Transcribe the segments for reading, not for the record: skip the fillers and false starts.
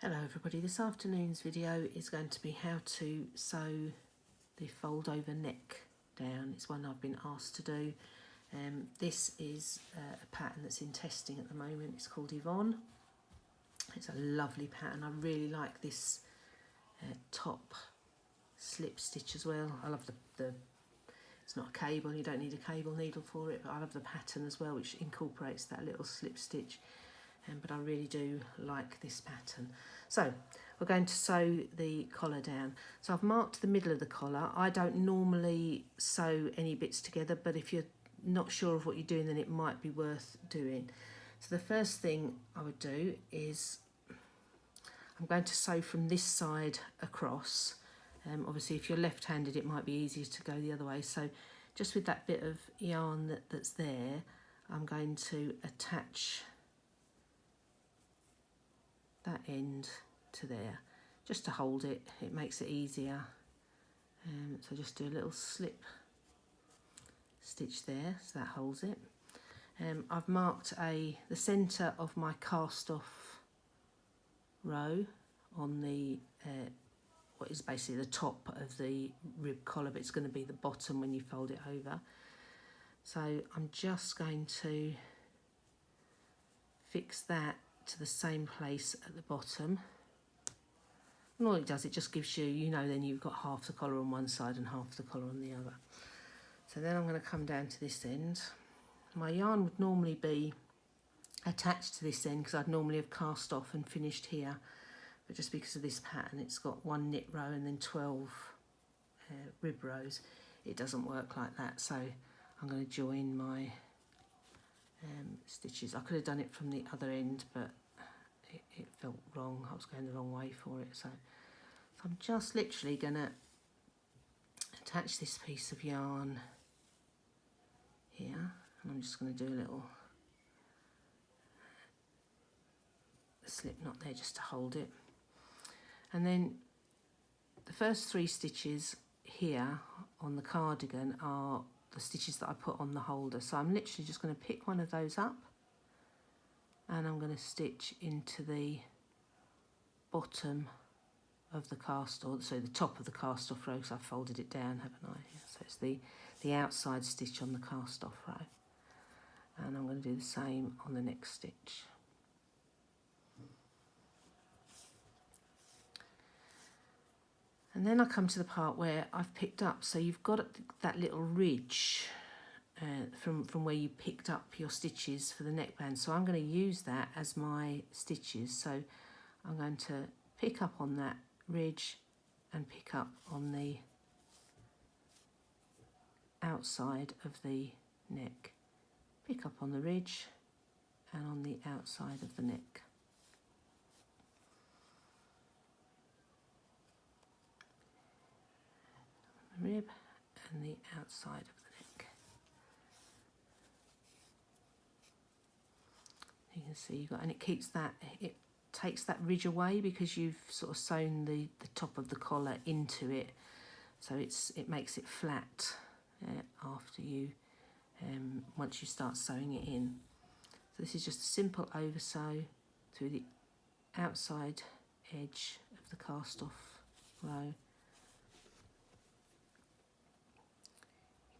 Hello everybody, this afternoon's video is going to be how to sew the fold over neck down. It's one I've been asked to do. This is a pattern that's in testing at the moment. It's called Yvonne. It's a lovely pattern. I really like this top slip stitch as well. I love the it's not a cable, you don't need a cable needle for it, but I love the pattern as well, which incorporates that little slip stitch. But I really do like this pattern. So we're going to sew the collar down. So I've marked the middle of the collar. I don't normally sew any bits together, but if you're not sure of what you're doing, then it might be worth doing. So the first thing I would do is I'm going to sew from this side across. Obviously if you're left-handed it might be easier to go the other way. So just with that bit of yarn that's there, I'm going to attach that end to there just to hold it. It makes it easier. So just do a little slip stitch there so that holds it. I've marked the centre of my cast off row on the what is basically the top of the rib collar, but it's going to be the bottom when you fold it over. So I'm just going to fix that to the same place at the bottom, and all it does, it just gives you, you know, then you've got half the collar on one side and half the collar on the other. So then I'm going to come down to this end. My yarn would normally be attached to this end because I'd normally have cast off and finished here, but just because of this pattern it's got one knit row and then 12 rib rows, it doesn't work like that. So I'm going to join my stitches. I could have done it from the other end, but it felt wrong. I was going the wrong way for it. So I'm just literally going to attach this piece of yarn here, and I'm just going to do a little slip knot there just to hold it. And then the first 3 stitches here on the cardigan are the stitches that I put on the holder. So I'm literally just going to pick one of those up and I'm going to stitch into the bottom of the cast, or so the top of the cast off row, because I've folded it down, haven't I? So it's the outside stitch on the cast off row, and I'm going to do the same on the next stitch. And then I come to the part where I've picked up, so you've got that little ridge from where you picked up your stitches for the neckband. So I'm going to use that as my stitches. So I'm going to pick up on that ridge and pick up on the outside of the neck. Pick up on the ridge and on the outside of the neck. The rib and the outside of the neck. You can see you've got, and it keeps that, it takes that ridge away because you've sort of sewn the top of the collar into it, so it makes it flat after you once you start sewing it in. So this is just a simple over sew through the outside edge of the cast off row.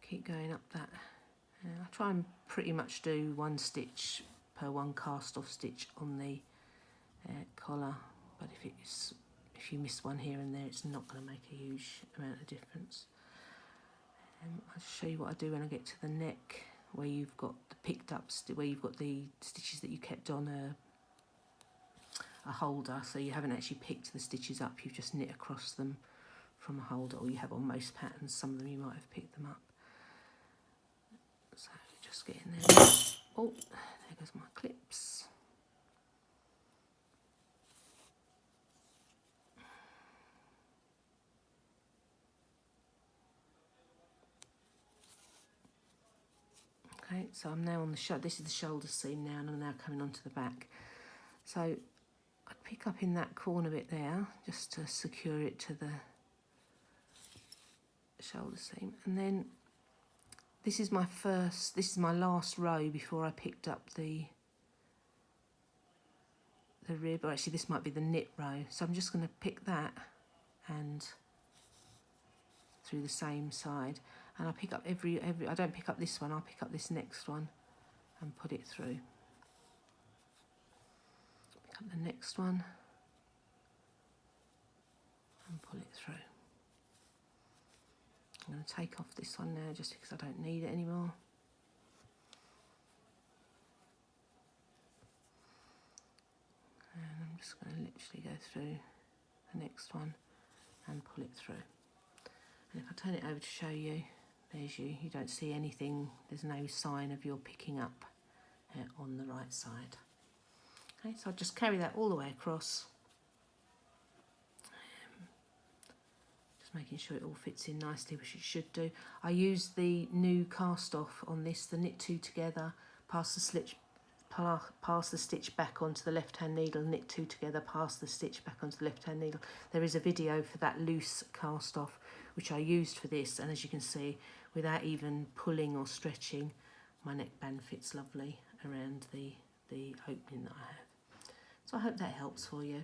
Keep going up that. I try and pretty much do 1 stitch per 1 cast off stitch on the collar, but if you miss one here and there, it's not going to make a huge amount of difference. I'll show you what I do when I get to the neck, where you've got the picked up, where you've got the stitches that you kept on a holder, so you haven't actually picked the stitches up, you've just knit across them from a holder, or you have on most patterns. Some of them you might have picked them up. So just get in there. Oh, there goes my clips. Okay, so I'm now on the shoulder. This is the shoulder seam now, and I'm now coming onto the back. So I'd pick up in that corner bit there, just to secure it to the shoulder seam, and then this is my last row before I picked up the the rib, or actually this might be the knit row, so I'm just going to pick that and through the same side, and I pick up every I don't pick up this one, I'll pick up this next one and put it through. Pick up the next one and pull it through. I'm going to take off this one now just because I don't need it anymore. And I'm just going to literally go through the next one and pull it through. And if I turn it over to show you, there's you don't see anything, there's no sign of your picking up on the right side. Okay, so I'll just carry that all the way across. Just making sure it all fits in nicely, which it should do. I use the new cast off on this, the knit two together, pass the stitch back onto the left hand needle, knit two together, pass the stitch back onto the left hand needle. There is a video for that loose cast off which I used for this, and as you can see, without even pulling or stretching, my neckband fits lovely around the opening that I have. So I hope that helps for you.